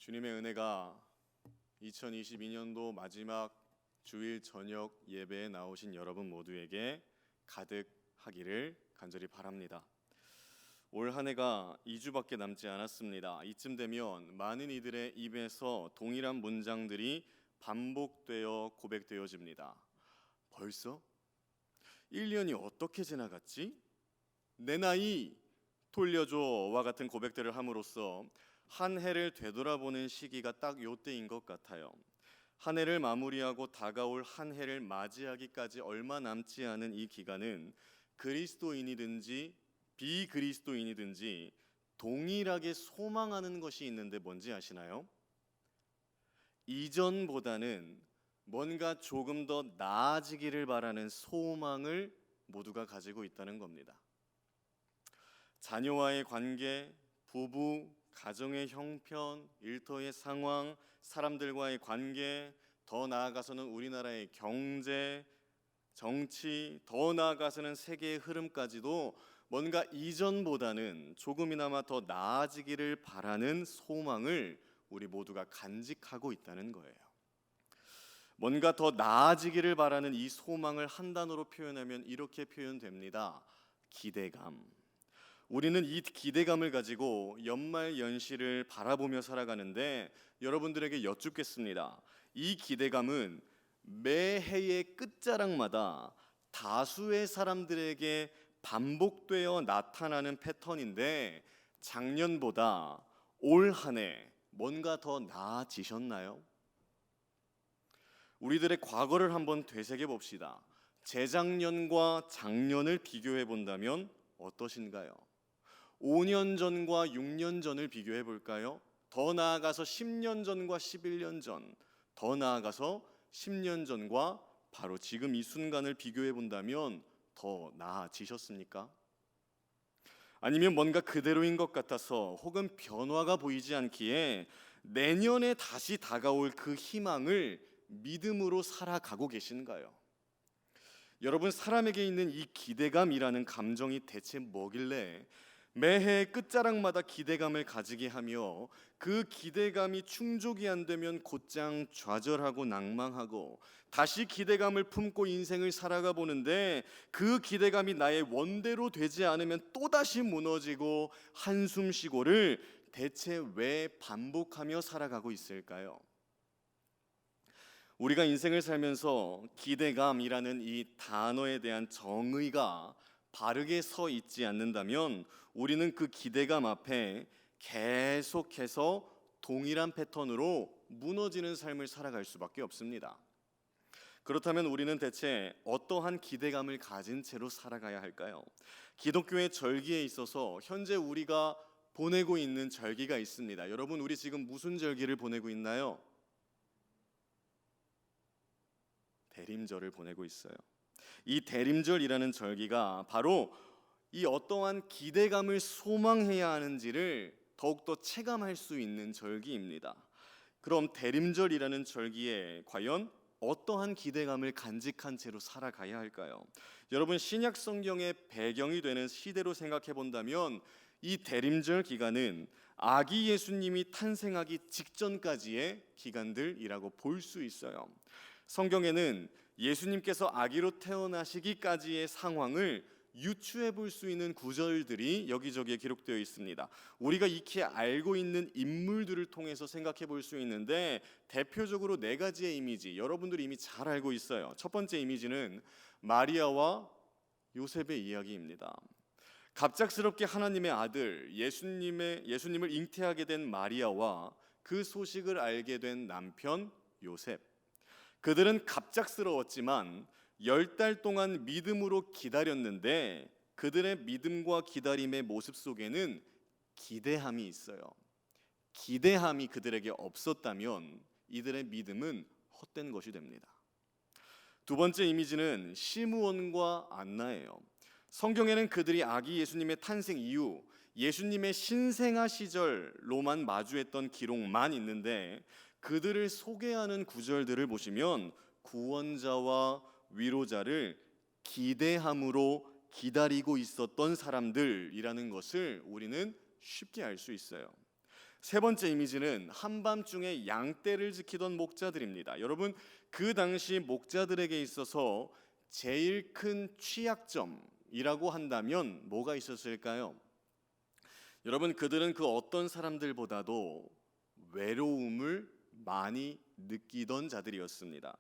주님의 은혜가 2022년도 마지막 주일 저녁 예배에 나오신 여러분 모두에게 가득하기를 간절히 바랍니다. 올 한 해가 2주밖에 남지 않았습니다. 이쯤 되면 많은 이들의 입에서 동일한 문장들이 반복되어 고백되어집니다. 벌써? 1년이 어떻게 지나갔지? 내 나이 돌려줘와 같은 고백들을 함으로써 한 해를 되돌아보는 시기가 딱 요때인 것 같아요. 한 해를 마무리하고 다가올 한 해를 맞이하기까지 얼마 남지 않은 이 기간은 그리스도인이든지 비그리스도인이든지 동일하게 소망하는 것이 있는데 뭔지 아시나요? 이전보다는 뭔가 조금 더 나아지기를 바라는 소망을 모두가 가지고 있다는 겁니다. 자녀와의 관계, 부부, 가정의 형편, 일터의 상황, 사람들과의 관계, 더 나아가서는 우리나라의 경제, 정치, 더 나아가서는 세계의 흐름까지도 뭔가 이전보다는 조금이나마 더 나아지기를 바라는 소망을 우리 모두가 간직하고 있다는 거예요. 뭔가 더 나아지기를 바라는 이 소망을 한 단어로 표현하면 이렇게 표현됩니다. 기대감. 우리는 이 기대감을 가지고 연말 연시를 바라보며 살아가는데 여러분들에게 여쭙겠습니다. 이 기대감은 매해의 끝자락마다 다수의 사람들에게 반복되어 나타나는 패턴인데 작년보다 올 한 해 뭔가 더 나아지셨나요? 우리들의 과거를 한번 되새겨 봅시다. 재작년과 작년을 비교해 본다면 어떠신가요? 5년 전과 6년 전을 비교해 볼까요? 더 나아가서 10년 전과 11년 전, 더 나아가서 10년 전과 바로 지금 이 순간을 비교해 본다면 더 나아지셨습니까? 아니면 뭔가 그대로인 것 같아서 혹은 변화가 보이지 않기에 내년에 다시 다가올 그 희망을 믿음으로 살아가고 계신가요? 여러분, 사람에게 있는 이 기대감이라는 감정이 대체 뭐길래 매해 끝자락마다 기대감을 가지게 하며 그 기대감이 충족이 안 되면 곧장 좌절하고 낭망하고 다시 기대감을 품고 인생을 살아가 보는데 그 기대감이 나의 원대로 되지 않으면 또다시 무너지고 한숨 쉬고를 대체 왜 반복하며 살아가고 있을까요? 우리가 인생을 살면서 기대감이라는 이 단어에 대한 정의가 바르게 서 있지 않는다면 우리는 그 기대감 앞에 계속해서 동일한 패턴으로 무너지는 삶을 살아갈 수밖에 없습니다. 그렇다면 우리는 대체 어떠한 기대감을 가진 채로 살아가야 할까요? 기독교의 절기에 있어서 현재 우리가 보내고 있는 절기가 있습니다. 여러분, 우리 지금 무슨 절기를 보내고 있나요? 대림절을 보내고 있어요. 이 대림절이라는 절기가 바로 이 어떠한 기대감을 소망해야 하는지를 더욱더 체감할 수 있는 절기입니다. 그럼 대림절이라는 절기에 과연 어떠한 기대감을 간직한 채로 살아가야 할까요? 여러분, 신약 성경의 배경이 되는 시대로 생각해 본다면 이 대림절 기간은 아기 예수님이 탄생하기 직전까지의 기간들이라고 볼 수 있어요. 성경에는 예수님께서 아기로 태어나시기까지의 상황을 유추해 볼 수 있는 구절들이 여기저기에 기록되어 있습니다. 우리가 익히 알고 있는 인물들을 통해서 생각해 볼 수 있는데 대표적으로 네 가지의 이미지, 여러분들이 이미 잘 알고 있어요. 첫 번째 이미지는 마리아와 요셉의 이야기입니다. 갑작스럽게 하나님의 아들 예수님을 잉태하게 된 마리아와 그 소식을 알게 된 남편 요셉. 그들은 갑작스러웠지만 10달 동안 믿음으로 기다렸는데 그들의 믿음과 기다림의 모습 속에는 기대함이 있어요. 기대함이 그들에게 없었다면 이들의 믿음은 헛된 것이 됩니다. 두 번째 이미지는 시므온과 안나예요. 성경에는 그들이 아기 예수님의 탄생 이후 예수님의 신생아 시절로만 마주했던 기록만 있는데 그들을 소개하는 구절들을 보시면 구원자와 위로자를 기대함으로 기다리고 있었던 사람들이라는 것을 우리는 쉽게 알 수 있어요. 세 번째 이미지는 한밤중에 양떼를 지키던 목자들입니다. 여러분, 그 당시 목자들에게 있어서 제일 큰 취약점이라고 한다면 뭐가 있었을까요? 여러분, 그들은 그 어떤 사람들보다도 외로움을 많이 느끼던 자들이었습니다.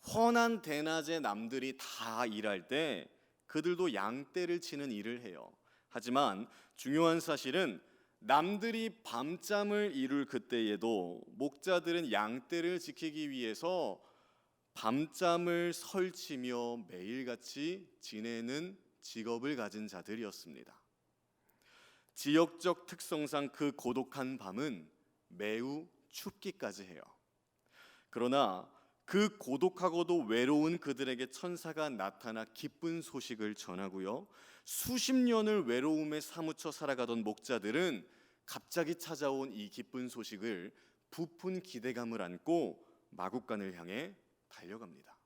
훤한 대낮에 남들이 다 일할 때 그들도 양떼를 치는 일을 해요. 하지만 중요한 사실은 남들이 밤잠을 이룰 그때에도 목자들은 양떼를 지키기 위해서 밤잠을 설치며 매일같이 지내는 직업을 가진 자들이었습니다. 지역적 특성상 그 고독한 밤은 매우 춥기까지 해요. 그러나 그 고독하고도 외로운 그들에게 천사가 나타나 기쁜 소식을 전하고요, 수십 년을 외로움에 사무쳐 살아가던 목자들은 갑자기 찾아온 이 기쁜 소식을 부푼 기대감을 안고 마국간을 향해 달려갑니다.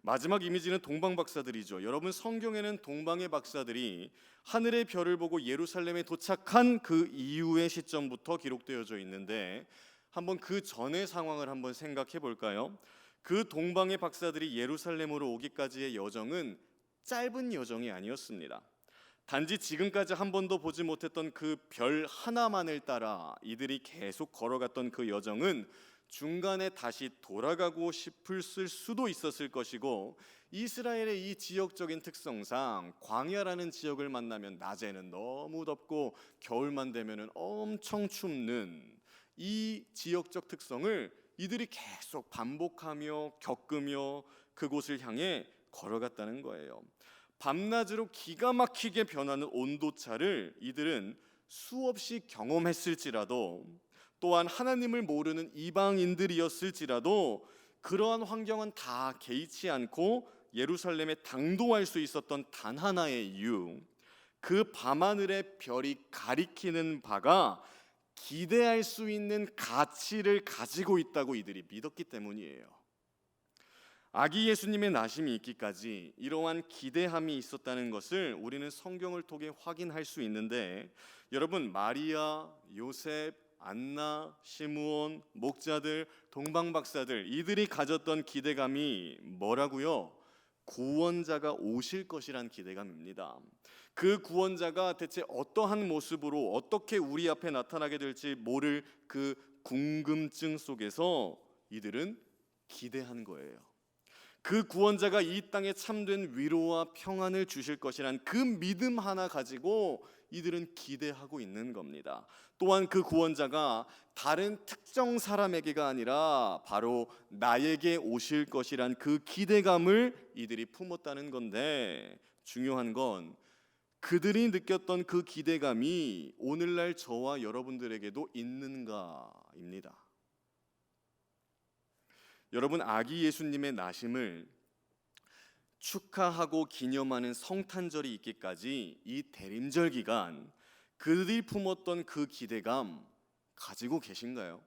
마지막 이미지는 동방 박사들이죠. 여러분, 성경에는 동방의 박사들이 하늘의 별을 보고 예루살렘에 도착한 그 이후의 시점부터 기록되어져 있는데, 한번 그 전의 상황을 한번 생각해 볼까요? 그 동방의 박사들이 예루살렘으로 오기까지의 여정은 짧은 여정이 아니었습니다. 단지 지금까지 한 번도 보지 못했던 그 별 하나만을 따라 이들이 계속 걸어갔던 그 여정은 중간에 다시 돌아가고 싶을 수도 있었을 것이고, 이스라엘의 이 지역적인 특성상 광야라는 지역을 만나면 낮에는 너무 덥고 겨울만 되면 엄청 춥는 이 지역적 특성을 이들이 계속 반복하며 겪으며 그곳을 향해 걸어갔다는 거예요. 밤낮으로 기가 막히게 변하는 온도차를 이들은 수없이 경험했을지라도, 또한 하나님을 모르는 이방인들이었을지라도 그러한 환경은 다 개의치 않고 예루살렘에 당도할 수 있었던 단 하나의 이유, 그 밤하늘의 별이 가리키는 바가 기대할 수 있는 가치를 가지고 있다고 이들이 믿었기 때문이에요. 아기 예수님의 나심이 있기까지 이러한 기대함이 있었다는 것을 우리는 성경을 통해 확인할 수 있는데, 여러분, 마리아, 요셉, 안나, 시므온, 목자들, 동방박사들, 이들이 가졌던 기대감이 뭐라고요? 구원자가 오실 것이란 기대감입니다. 그 구원자가 대체 어떠한 모습으로 어떻게 우리 앞에 나타나게 될지 모를 그 궁금증 속에서 이들은 기대한 거예요. 그 구원자가 이 땅에 참된 위로와 평안을 주실 것이란 그 믿음 하나 가지고 이들은 기대하고 있는 겁니다. 또한 그 구원자가 다른 특정 사람에게가 아니라 바로 나에게 오실 것이란 그 기대감을 이들이 품었다는 건데, 중요한 건 그들이 느꼈던 그 기대감이 오늘날 저와 여러분들에게도 있는가입니다. 여러분, 아기 예수님의 나심을 축하하고 기념하는 성탄절이 있기까지 이 대림절 기간 그들이 품었던 그 기대감 가지고 계신가요?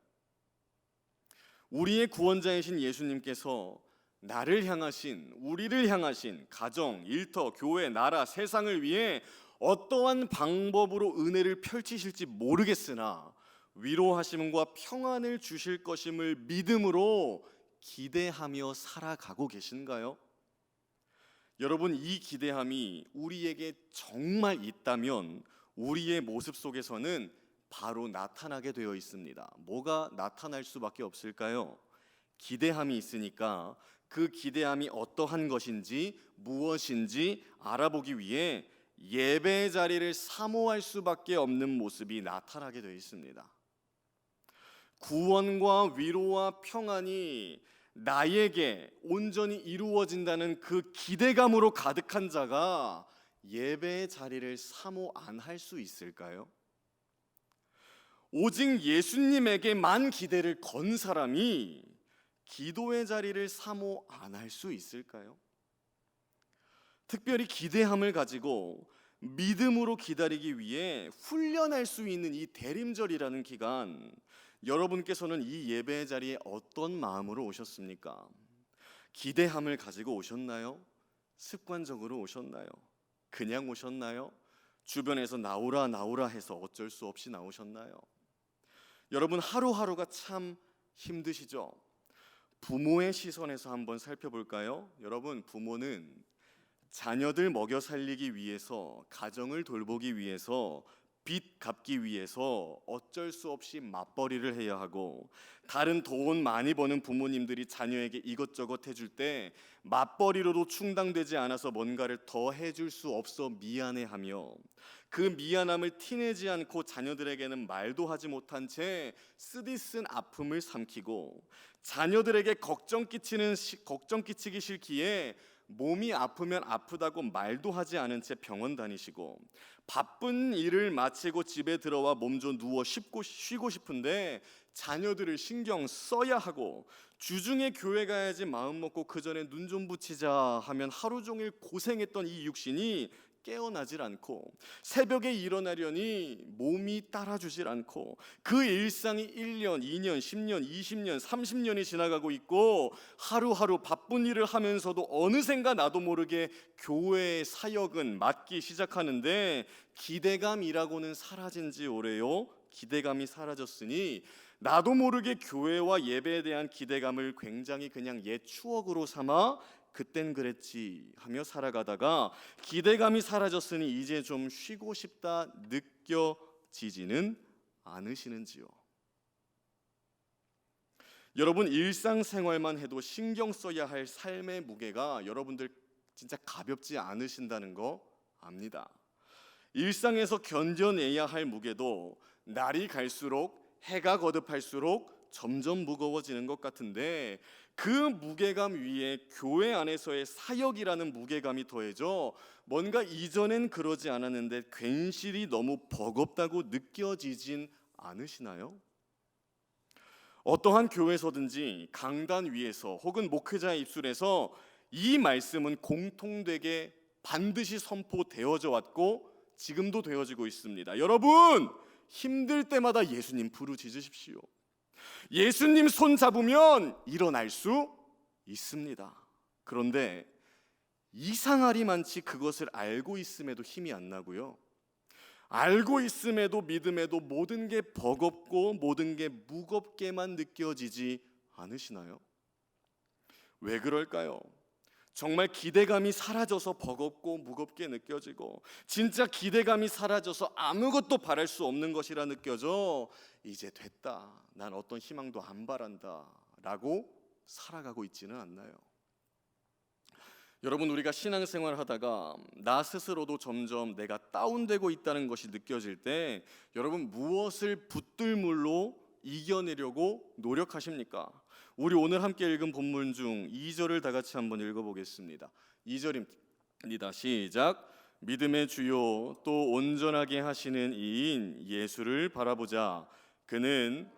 우리의 구원자이신 예수님께서 나를 향하신, 우리를 향하신 가정, 일터, 교회, 나라, 세상을 위해 어떠한 방법으로 은혜를 펼치실지 모르겠으나 위로하심과 평안을 주실 것임을 믿음으로 기대하며 살아가고 계신가요? 여러분, 이 기대함이 우리에게 정말 있다면 우리의 모습 속에서는 바로 나타나게 되어 있습니다. 뭐가 나타날 수밖에 없을까요? 기대함이 있으니까 그 기대함이 어떠한 것인지 무엇인지 알아보기 위해 예배 자리를 사모할 수밖에 없는 모습이 나타나게 되어 있습니다. 구원과 위로와 평안이 나에게 온전히 이루어진다는 그 기대감으로 가득한 자가 예배의 자리를 사모 안 할 수 있을까요? 오직 예수님에게만 기대를 건 사람이 기도의 자리를 사모 안 할 수 있을까요? 특별히 기대함을 가지고 믿음으로 기다리기 위해 훈련할 수 있는 이 대림절이라는 기간, 여러분께서는 이 예배의 자리에 어떤 마음으로 오셨습니까? 기대함을 가지고 오셨나요? 습관적으로 오셨나요? 그냥 오셨나요? 주변에서 나오라 나오라 해서 어쩔 수 없이 나오셨나요? 여러분 하루하루가 참 힘드시죠? 부모의 시선에서 한번 살펴볼까요? 여러분, 부모는 자녀들 먹여 살리기 위해서, 가정을 돌보기 위해서, 빚 갚기 위해서 어쩔 수 없이 맞벌이를 해야 하고, 다른 돈 많이 버는 부모님들이 자녀에게 이것저것 해줄 때 맞벌이로도 충당되지 않아서 뭔가를 더 해줄 수 없어 미안해하며, 그 미안함을 티내지 않고 자녀들에게는 말도 하지 못한 채 쓰디쓴 아픔을 삼키고, 자녀들에게 걱정 끼치기 싫기에 몸이 아프면 아프다고 말도 하지 않은 채 병원 다니시고, 바쁜 일을 마치고 집에 들어와 몸 좀 누워 쉬고 싶은데 자녀들을 신경 써야 하고, 주중에 교회 가야지 마음 먹고 그 전에 눈 좀 붙이자 하면 하루 종일 고생했던 이 육신이 깨어나질 않고, 새벽에 일어나려니 몸이 따라주질 않고, 그 일상이 1년, 2년, 10년, 20년, 30년이 지나가고 있고, 하루하루 바쁜 일을 하면서도 어느샌가 나도 모르게 교회의 사역은 맡기 시작하는데, 기대감이라고는 사라진 지 오래요. 기대감이 사라졌으니 나도 모르게 교회와 예배에 대한 기대감을 굉장히 그냥 옛 추억으로 삼아 그땐 그랬지 하며 살아가다가, 기대감이 사라졌으니 이제 좀 쉬고 싶다 느껴지지는 않으시는지요? 여러분, 일상생활만 해도 신경 써야 할 삶의 무게가 여러분들 진짜 가볍지 않으신다는 거 압니다. 일상에서 견뎌내야 할 무게도 날이 갈수록, 해가 거듭할수록 점점 무거워지는 것 같은데, 그 무게감 위에 교회 안에서의 사역이라는 무게감이 더해져 뭔가 이전엔 그러지 않았는데 괜시리 너무 버겁다고 느껴지진 않으시나요? 어떠한 교회에서든지 강단 위에서 혹은 목회자의 입술에서 이 말씀은 공통되게 반드시 선포되어져 왔고 지금도 되어지고 있습니다. 여러분, 힘들 때마다 예수님 부르짖으십시오. 예수님 손 잡으면 일어날 수 있습니다. 그런데 이상하리만치 그것을 알고 있음에도 힘이 안 나고요, 알고 있음에도 믿음에도 모든 게 버겁고 모든 게 무겁게만 느껴지지 않으시나요? 왜 그럴까요? 정말 기대감이 사라져서 버겁고 무겁게 느껴지고, 진짜 기대감이 사라져서 아무것도 바랄 수 없는 것이라 느껴져 이제 됐다, 난 어떤 희망도 안 바란다 라고 살아가고 있지는 않나요? 여러분, 우리가 신앙생활 하다가 나 스스로도 점점 내가 다운되고 있다는 것이 느껴질 때 여러분, 무엇을 붙들물로 이겨내려고 노력하십니까? 우리 오늘 함께 읽은 본문 중 2절을 다 같이 한번 읽어보겠습니다. 2절입니다. 시작. 믿음의 주요 또 온전하게 하시는 이인 예수를 바라보자. 그는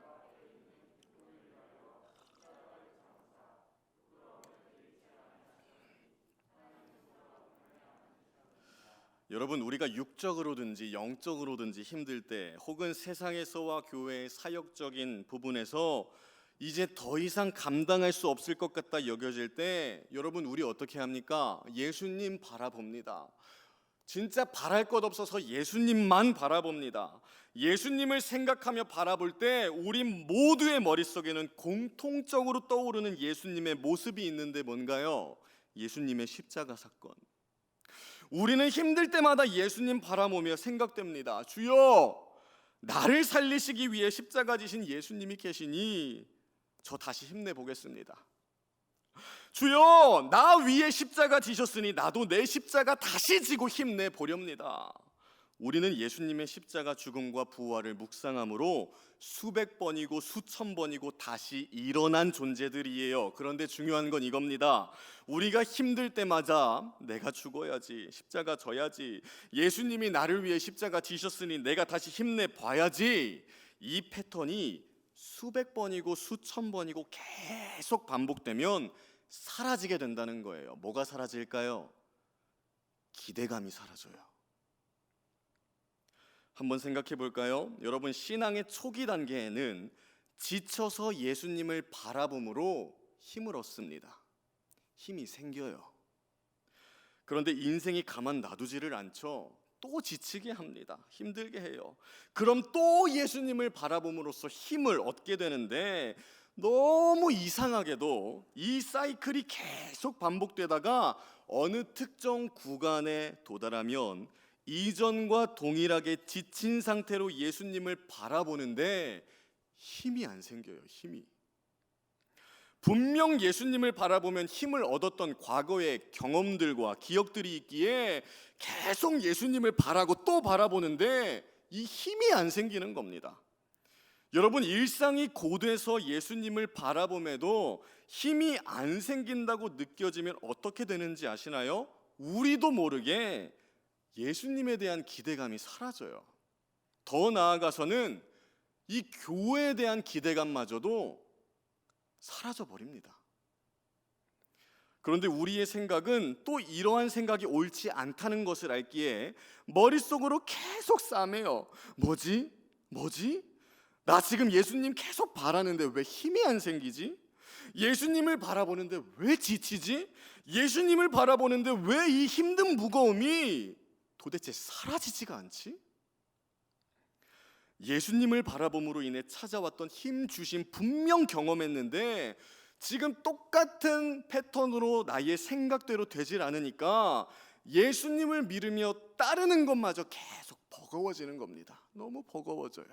여러분, 우리가 육적으로든지 영적으로든지 힘들 때, 혹은 세상에서와 교회의 사역적인 부분에서 이제 더 이상 감당할 수 없을 것 같다 여겨질 때, 여러분, 우리 어떻게 합니까? 예수님 바라봅니다. 진짜 바랄 것 없어서 예수님만 바라봅니다. 예수님을 생각하며 바라볼 때 우리 모두의 머릿속에는 공통적으로 떠오르는 예수님의 모습이 있는데 뭔가요? 예수님의 십자가 사건. 우리는 힘들 때마다 예수님 바라보며 생각됩니다. 주여, 나를 살리시기 위해 십자가 지신 예수님이 계시니 저 다시 힘내보겠습니다. 주여, 나 위에 십자가 지셨으니 나도 내 십자가 다시 지고 힘내보렵니다. 우리는 예수님의 십자가 죽음과 부활을 묵상함으로 수백 번이고 수천 번이고 다시 일어난 존재들이에요. 그런데 중요한 건 이겁니다. 우리가 힘들 때마다 내가 죽어야지, 십자가 져야지, 예수님이 나를 위해 십자가 지셨으니 내가 다시 힘내봐야지, 이 패턴이 수백 번이고 수천 번이고 계속 반복되면 사라지게 된다는 거예요. 뭐가 사라질까요? 기대감이 사라져요. 한번 생각해 볼까요? 여러분, 신앙의 초기 단계에는 지쳐서 예수님을 바라봄으로 힘을 얻습니다. 힘이 생겨요. 그런데 인생이 가만 놔두지를 않죠. 또 지치게 합니다. 힘들게 해요. 그럼 또 예수님을 바라봄으로써 힘을 얻게 되는데, 너무 이상하게도 이 사이클이 계속 반복되다가 어느 특정 구간에 도달하면 이전과 동일하게 지친 상태로 예수님을 바라보는데 힘이 안 생겨요. 힘이. 분명 예수님을 바라보면 힘을 얻었던 과거의 경험들과 기억들이 있기에 계속 예수님을 바라고 또 바라보는데 이 힘이 안 생기는 겁니다. 여러분, 일상이 고돼서 예수님을 바라봄에도 힘이 안 생긴다고 느껴지면 어떻게 되는지 아시나요? 우리도 모르게 예수님에 대한 기대감이 사라져요. 더 나아가서는 이 교회에 대한 기대감마저도 사라져 버립니다. 그런데 우리의 생각은 또 이러한 생각이 옳지 않다는 것을 알기에 머릿속으로 계속 싸매요. 뭐지? 나 지금 예수님 계속 바라는데 왜 힘이 안 생기지? 예수님을 바라보는데 왜 지치지? 예수님을 바라보는데 왜 이 힘든 무거움이 도대체 사라지지가 않지? 예수님을 바라봄으로 인해 찾아왔던 힘 주심 분명 경험했는데 지금 똑같은 패턴으로 나의 생각대로 되질 않으니까 예수님을 믿으며 따르는 것마저 계속 버거워지는 겁니다. 너무 버거워져요.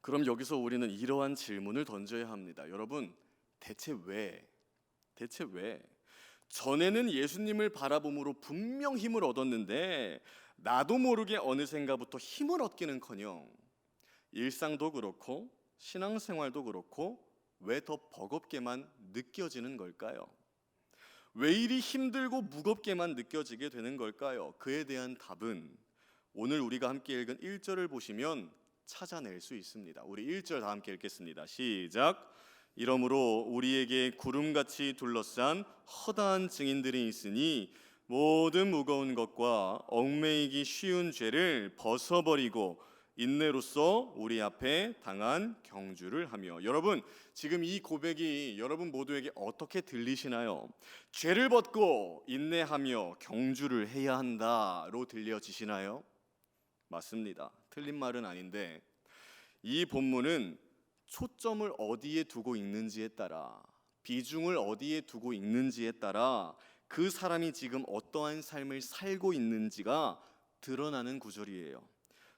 그럼 여기서 우리는 이러한 질문을 던져야 합니다. 여러분, 대체 왜? 전에는 예수님을 바라봄으로 분명 힘을 얻었는데 나도 모르게 어느샌가부터 힘을 얻기는커녕 일상도 그렇고 신앙생활도 그렇고 왜 더 버겁게만 느껴지는 걸까요? 왜 이리 힘들고 무겁게만 느껴지게 되는 걸까요? 그에 대한 답은 오늘 우리가 함께 읽은 1절을 보시면 찾아낼 수 있습니다. 우리 1절 다 함께 읽겠습니다. 시작. 이러므로 우리에게 구름같이 둘러싼 허다한 증인들이 있으니 모든 무거운 것과 얽매이기 쉬운 죄를 벗어버리고 인내로써 우리 앞에 당한 경주를 하며. 여러분, 지금 이 고백이 여러분 모두에게 어떻게 들리시나요? 죄를 벗고 인내하며 경주를 해야 한다로 들려지시나요? 맞습니다. 틀린 말은 아닌데 이 본문은 초점을 어디에 두고 읽는지에 따라, 비중을 어디에 두고 읽는지에 따라 그 사람이 지금 어떠한 삶을 살고 있는지가 드러나는 구절이에요.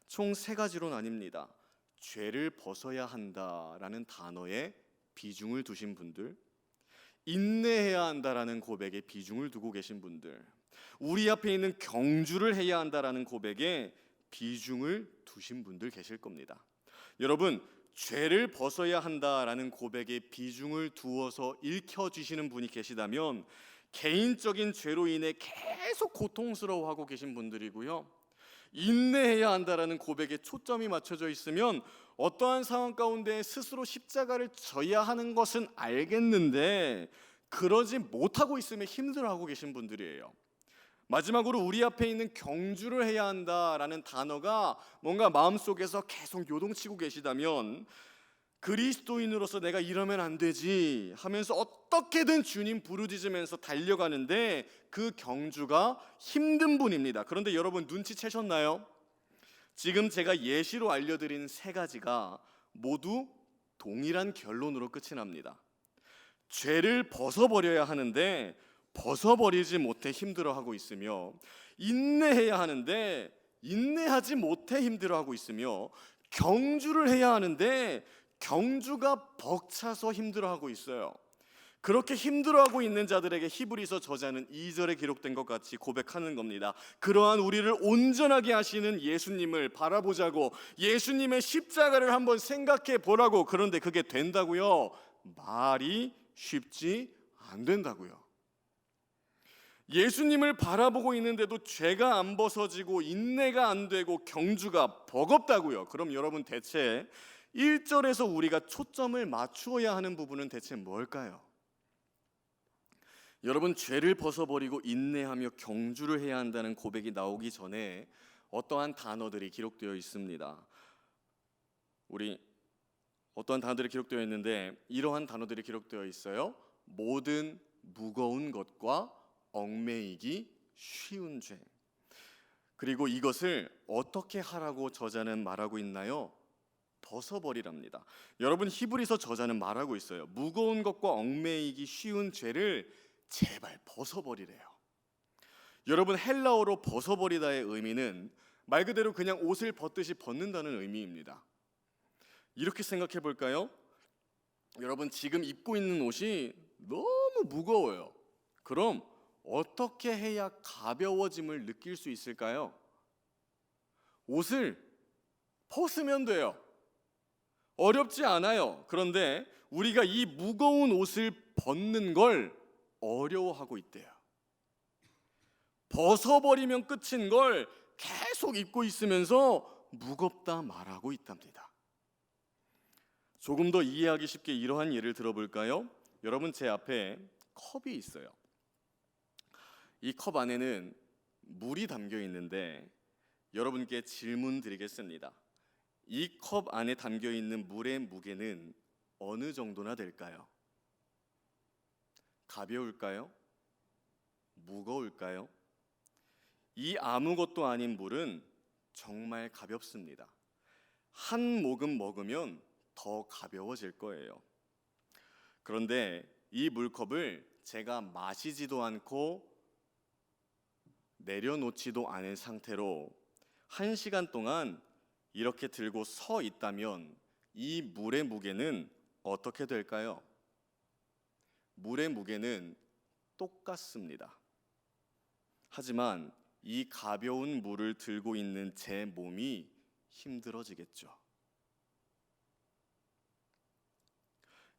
총 3가지로 나뉩니다. 죄를 벗어야 한다라는 단어에 비중을 두신 분들, 인내해야 한다라는 고백에 비중을 두고 계신 분들, 우리 앞에 있는 경주를 해야 한다라는 고백에 비중을 두신 분들 계실 겁니다. 여러분, 죄를 벗어야 한다라는 고백에 비중을 두어서 읽혀주시는 분이 계시다면 개인적인 죄로 인해 계속 고통스러워하고 계신 분들이고요, 인내해야 한다라는 고백에 초점이 맞춰져 있으면 어떠한 상황 가운데 스스로 십자가를 져야 하는 것은 알겠는데 그러지 못하고 있으면 힘들어하고 계신 분들이에요. 마지막으로 우리 앞에 있는 경주를 해야 한다라는 단어가 뭔가 마음속에서 계속 요동치고 계시다면 그리스도인으로서 내가 이러면 안 되지 하면서 어떻게든 주님 부르짖으면서 달려가는데 그 경주가 힘든 분입니다. 그런데 여러분, 눈치채셨나요? 지금 제가 예시로 알려드린 3가지가 모두 동일한 결론으로 끝이 납니다. 죄를 벗어버려야 하는데 벗어버리지 못해 힘들어하고 있으며, 인내해야 하는데 인내하지 못해 힘들어하고 있으며, 경주를 해야 하는데 경주가 벅차서 힘들어하고 있어요. 그렇게 힘들어하고 있는 자들에게 히브리서 저자는 2절에 기록된 것 같이 고백하는 겁니다. 그러한 우리를 온전하게 하시는 예수님을 바라보자고, 예수님의 십자가를 한번 생각해 보라고. 그런데 그게 된다고요? 말이 쉽지 안 된다고요. 예수님을 바라보고 있는데도 죄가 안 벗어지고 인내가 안 되고 경주가 버겁다고요. 그럼 여러분, 대체 1절에서 우리가 초점을 맞추어야 하는 부분은 대체 뭘까요? 여러분, 죄를 벗어버리고 인내하며 경주를 해야 한다는 고백이 나오기 전에 어떠한 단어들이 기록되어 있습니다. 우리 어떠한 단어들이 기록되어 있는데 이러한 단어들이 기록되어 있어요. 모든 무거운 것과 얽매이기 쉬운 죄. 그리고 이것을 어떻게 하라고 저자는 말하고 있나요? 벗어버리랍니다. 여러분, 히브리서 저자는 말하고 있어요. 무거운 것과 얽매이기 쉬운 죄를 제발 벗어버리래요. 여러분, 헬라어로 벗어버리다의 의미는 말 그대로 그냥 옷을 벗듯이 벗는다는 의미입니다. 이렇게 생각해 볼까요? 여러분, 지금 입고 있는 옷이 너무 무거워요. 그럼 어떻게 해야 가벼워짐을 느낄 수 있을까요? 옷을 벗으면 돼요. 어렵지 않아요. 그런데 우리가 이 무거운 옷을 벗는 걸 어려워하고 있대요. 벗어버리면 끝인 걸 계속 입고 있으면서 무겁다 말하고 있답니다. 조금 더 이해하기 쉽게 이러한 예를 들어볼까요? 여러분, 제 앞에 컵이 있어요. 이 컵 안에는 물이 담겨 있는데 여러분께 질문 드리겠습니다. 이 컵 안에 담겨 있는 물의 무게는 어느 정도나 될까요? 가벼울까요? 무거울까요? 이 아무것도 아닌 물은 정말 가볍습니다. 한 모금 먹으면 더 가벼워질 거예요. 그런데 이 물컵을 제가 마시지도 않고 내려놓지도 않은 상태로 1시간 동안 이렇게 들고 서 있다면 이 물의 무게는 어떻게 될까요? 물의 무게는 똑같습니다. 하지만 이 가벼운 물을 들고 있는 제 몸이 힘들어지겠죠.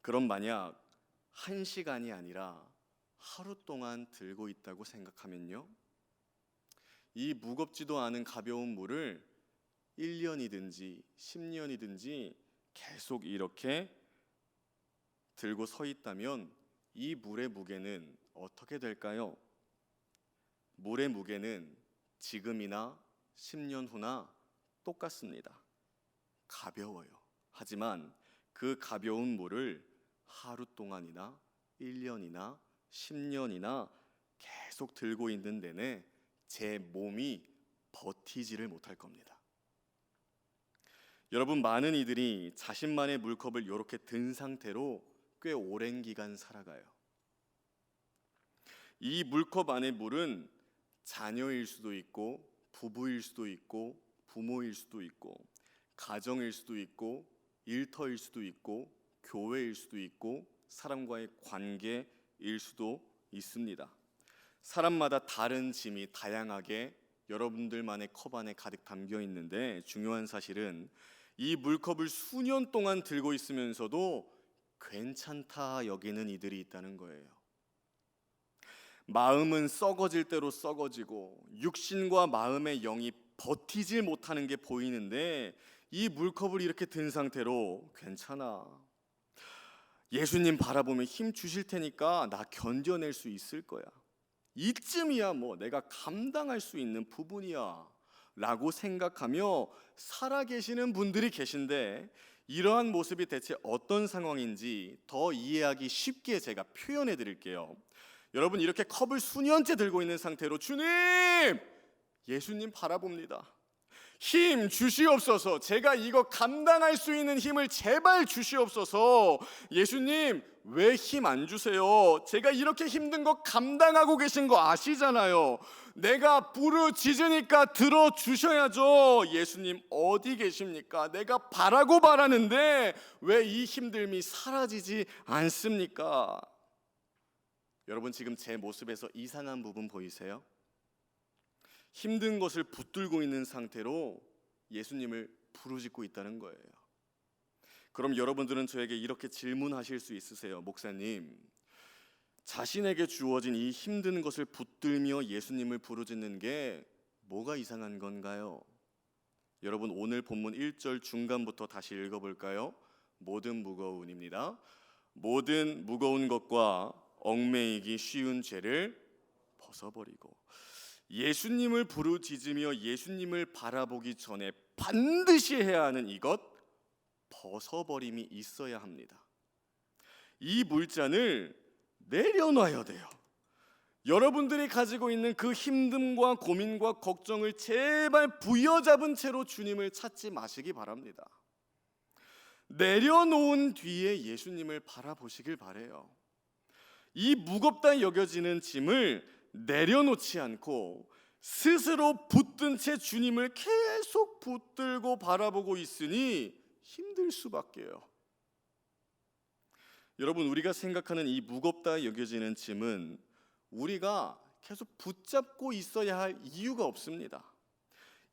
그럼 만약 1시간이 아니라 하루 동안 들고 있다고 생각하면요, 이 무겁지도 않은 가벼운 물을 1년이든지 10년이든지 계속 이렇게 들고 서 있다면 이 물의 무게는 어떻게 될까요? 물의 무게는 지금이나 10년 후나 똑같습니다. 가벼워요. 하지만 그 가벼운 물을 하루 동안이나 1년이나 10년이나 계속 들고 있는 내내 제 몸이 버티지를 못할 겁니다. 여러분, 많은 이들이 자신만의 물컵을 이렇게 든 상태로 꽤 오랜 기간 살아가요. 이 물컵 안의 물은 자녀일 수도 있고, 부부일 수도 있고, 부모일 수도 있고, 가정일 수도 있고, 일터일 수도 있고, 교회일 수도 있고, 사람과의 관계일 수도 있습니다. 사람마다 다른 짐이 다양하게 여러분들만의 컵 안에 가득 담겨 있는데, 중요한 사실은 이 물컵을 수년 동안 들고 있으면서도 괜찮다 여기는 이들이 있다는 거예요. 마음은 썩어질 대로 썩어지고 육신과 마음의 영이 버티질 못하는 게 보이는데 이 물컵을 이렇게 든 상태로 괜찮아, 예수님 바라보면 힘 주실 테니까 나 견뎌낼 수 있을 거야, 이쯤이야 뭐 내가 감당할 수 있는 부분이야 라고 생각하며 살아계시는 분들이 계신데, 이러한 모습이 대체 어떤 상황인지 더 이해하기 쉽게 제가 표현해 드릴게요. 여러분, 이렇게 컵을 수년째 들고 있는 상태로 주님, 예수님 바라봅니다. 힘 주시옵소서. 제가 이거 감당할 수 있는 힘을 제발 주시옵소서. 예수님, 왜 힘 안 주세요? 제가 이렇게 힘든 거 감당하고 계신 거 아시잖아요. 내가 부르짖으니까 들어주셔야죠. 예수님 어디 계십니까? 내가 바라고 바라는데 왜 이 힘듦이 사라지지 않습니까? 여러분, 지금 제 모습에서 이상한 부분 보이세요? 힘든 것을 붙들고 있는 상태로 예수님을 부르짖고 있다는 거예요. 그럼 여러분들은 저에게 이렇게 질문하실 수 있으세요. 목사님, 자신에게 주어진 이 힘든 것을 붙들며 예수님을 부르짖는 게 뭐가 이상한 건가요? 여러분, 오늘 본문 1절 중간부터 다시 읽어볼까요? 모든 무거운입니다. 모든 무거운 것과 얽매이기 쉬운 죄를 벗어버리고, 예수님을 부르짖으며 예수님을 바라보기 전에 반드시 해야 하는 이것, 벗어버림이 있어야 합니다. 이 물잔을 내려놔야 돼요. 여러분들이 가지고 있는 그 힘듦과 고민과 걱정을 제발 부여잡은 채로 주님을 찾지 마시기 바랍니다. 내려놓은 뒤에 예수님을 바라보시길 바래요. 이 무겁다 여겨지는 짐을 내려놓지 않고 스스로 붙든 채 주님을 계속 붙들고 바라보고 있으니 힘들 수밖에요. 여러분, 우리가 생각하는 이 무겁다 여겨지는 짐은 우리가 계속 붙잡고 있어야 할 이유가 없습니다.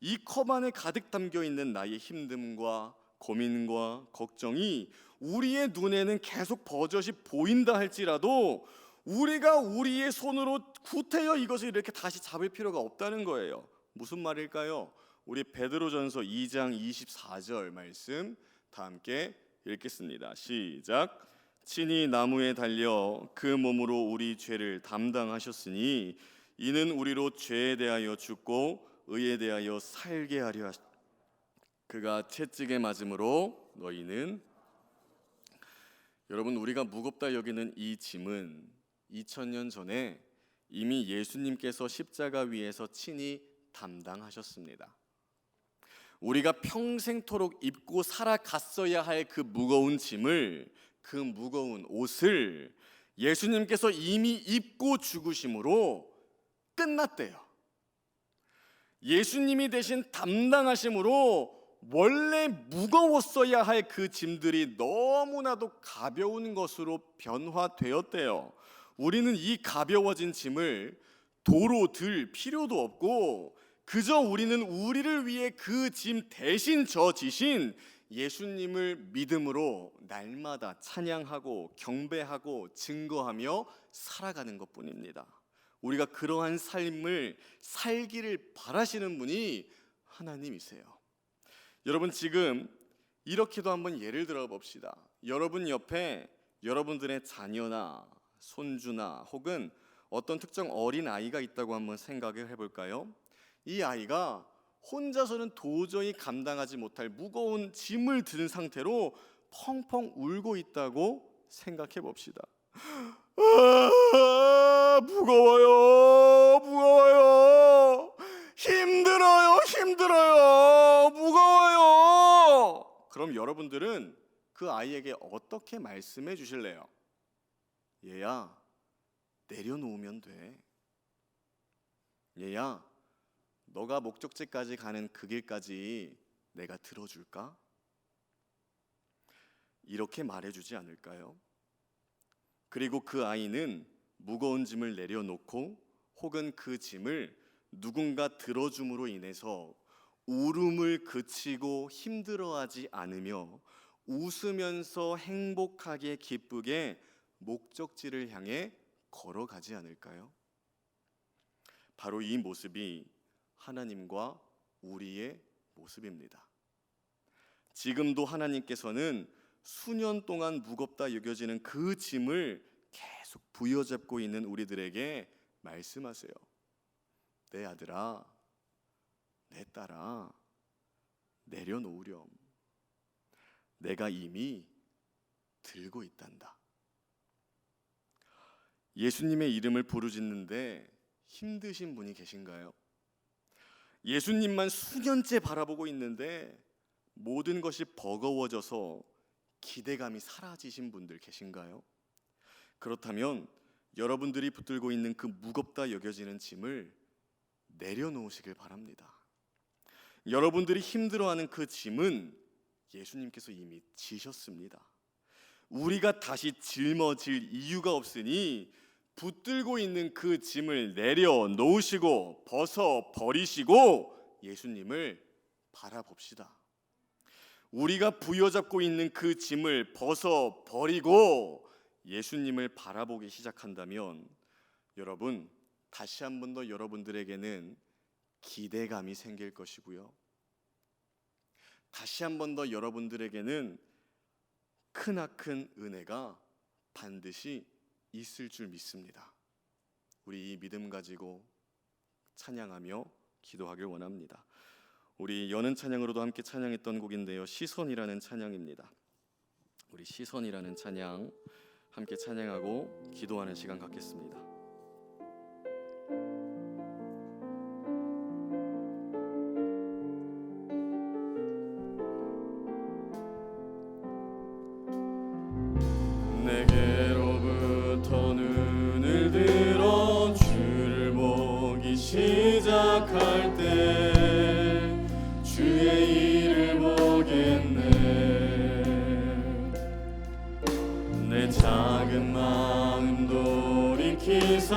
이 컵 안에 가득 담겨 있는 나의 힘듦과 고민과 걱정이 우리의 눈에는 계속 버젓이 보인다 할지라도 우리가 우리의 손으로 구태여 이것을 이렇게 다시 잡을 필요가 없다는 거예요. 무슨 말일까요? 우리 베드로전서 2장 24절 말씀 다 함께 읽겠습니다. 시작. 친히 나무에 달려 그 몸으로 우리 죄를 담당하셨으니 이는 우리로 죄에 대하여 죽고 의에 대하여 살게 하려 하셨. 그가 채찍에 맞음으로 너희는. 여러분, 우리가 무겁다 여기는 이 짐은 2000년 전에 이미 예수님께서 십자가 위에서 친히 담당하셨습니다. 우리가 평생토록 입고 살아갔어야 할 그 무거운 짐을, 그 무거운 옷을 예수님께서 이미 입고 죽으심으로 끝났대요. 예수님이 대신 담당하심으로 원래 무거웠어야 할 그 짐들이 너무나도 가벼운 것으로 변화되었대요. 우리는 이 가벼워진 짐을 도로 들 필요도 없고 그저 우리는 우리를 위해 그 짐 대신 져지신 예수님을 믿음으로 날마다 찬양하고 경배하고 증거하며 살아가는 것뿐입니다. 우리가 그러한 삶을 살기를 바라시는 분이 하나님이세요. 여러분, 지금 이렇게도 한번 예를 들어 봅시다. 여러분 옆에 여러분들의 자녀나 손주나 혹은 어떤 특정 어린 아이가 있다고 한번 생각을 해볼까요? 이 아이가 혼자서는 도저히 감당하지 못할 무거운 짐을 든 상태로 펑펑 울고 있다고 생각해 봅시다. 무거워요, 무거워요, 힘들어요, 무거워요. 그럼 여러분들은 그 아이에게 어떻게 말씀해 주실래요? 얘야, 내려놓으면 돼. 얘야, 너가 목적지까지 가는 그 길까지 내가 들어줄까? 이렇게 말해주지 않을까요? 그리고 그 아이는 무거운 짐을 내려놓고 혹은 그 짐을 누군가 들어줌으로 인해서 울음을 그치고 힘들어하지 않으며 웃으면서 행복하게 기쁘게 목적지를 향해 걸어가지 않을까요? 바로 이 모습이 하나님과 우리의 모습입니다. 지금도 하나님께서는 수년 동안 무겁다 여겨지는 그 짐을 계속 부여잡고 있는 우리들에게 말씀하세요. 내 아들아, 내 딸아, 내려놓으렴. 내가 이미 들고 있단다. 예수님의 이름을 부르짖는데 힘드신 분이 계신가요? 예수님만 수년째 바라보고 있는데 모든 것이 버거워져서 기대감이 사라지신 분들 계신가요? 그렇다면 여러분들이 붙들고 있는 그 무겁다 여겨지는 짐을 내려놓으시길 바랍니다. 여러분들이 힘들어하는 그 짐은 예수님께서 이미 지셨습니다. 우리가 다시 짊어질 이유가 없으니 붙들고 있는 그 짐을 내려놓으시고 벗어버리시고 예수님을 바라봅시다. 우리가 부여잡고 있는 그 짐을 벗어버리고 예수님을 바라보기 시작한다면 여러분, 다시 한 번 더 여러분들에게는 기대감이 생길 것이고요. 다시 한 번 더 여러분들에게는 크나큰 은혜가 반드시 있을 줄 믿습니다. 우리 이 믿음 가지고 찬양하며 기도하길 원합니다. 우리 여는 찬양으로도 함께 찬양했던 곡인데요, 시선이라는 찬양입니다. 우리 시선이라는 찬양 함께 찬양하고 기도하는 시간 갖겠습니다. 시작할 때 주의 일을 보겠네. 내 작은 마음 돌이키사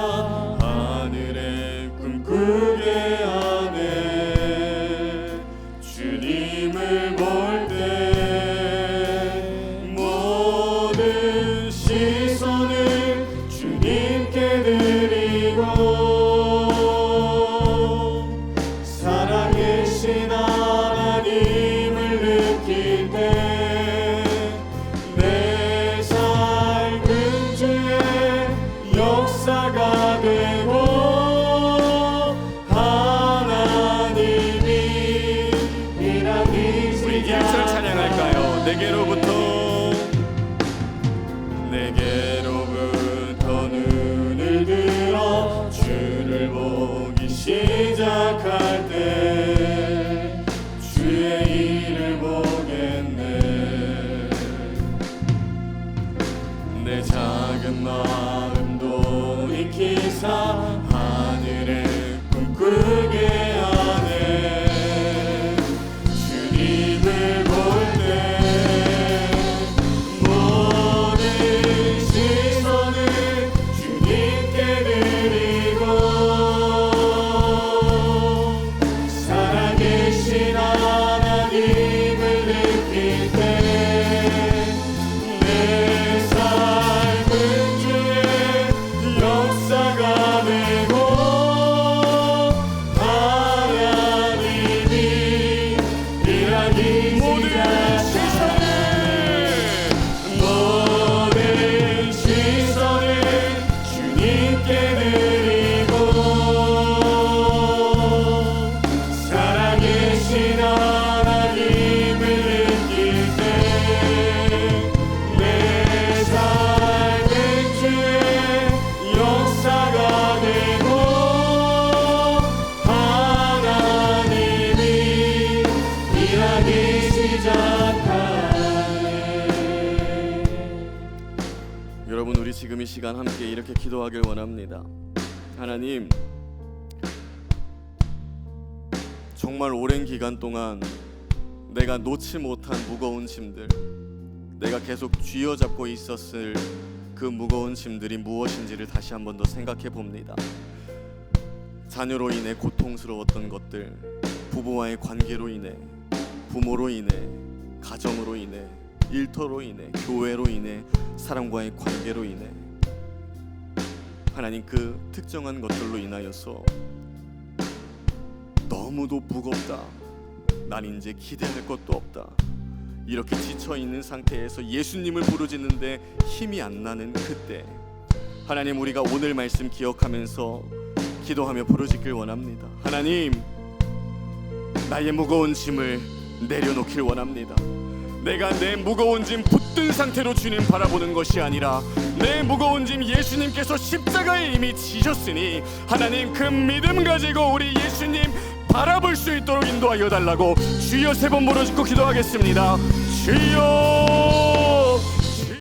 하늘의 꿈꾸게 하네. 주님을 볼 때 모든 시선을 주님께 드리고 살아계신 하나님을 느낄 때 내 삶은 주의 역사가 되고 하나님이 일하기 시작. 우리 예수를 찬양할까요? 내게로부터 눈을 들어 주를 보기 시작할 때 주의 일을 보겠네. 내 작은 마음 돌이키사 하늘에 꿈꾸게 하네. 주님을 볼 때 모든 시선을 주님께 드리고 살아계신 하나님을 느낄 때 내 삶은 주의 역사가 되고 하나님이 일하기 모든 시선을 주님께 드리고 살아계신 하나님을 느낄 때 내 삶은 주의 역사가 되고 하나님이 일하기 시작하네. 여러분, 우리 지금 이 시간 함께 이렇게 기도하길 원합니다. 하나님, 정말 오랜 기간 동안 내가 놓지 못한 무거운 짐들, 내가 계속 쥐어잡고 있었을 그 무거운 짐들이 무엇인지를 다시 한 번 더 생각해 봅니다. 자녀로 인해 고통스러웠던 것들, 부부와의 관계로 인해, 부모로 인해, 가정으로 인해, 일터로 인해, 교회로 인해, 사람과의 관계로 인해, 하나님, 그 특정한 것들로 인하여서 너무도 무겁다, 난 이제 기대할 것도 없다, 이렇게 지쳐있는 상태에서 예수님을 부르짖는데 힘이 안 나는 그때, 하나님, 우리가 오늘 말씀 기억하면서 기도하며 부르짖길 원합니다. 하나님, 나의 무거운 짐을 내려놓길 원합니다. 내가 내 무거운 짐 붙든 상태로 주님 바라보는 것이 아니라 내 무거운 짐 예수님께서 십자가에 이미 지셨으니 하나님, 그 믿음 가지고 우리 예수님 바라볼 수 있도록 인도하여 달라고 주여 3번 부르짖고 기도하겠습니다. 주여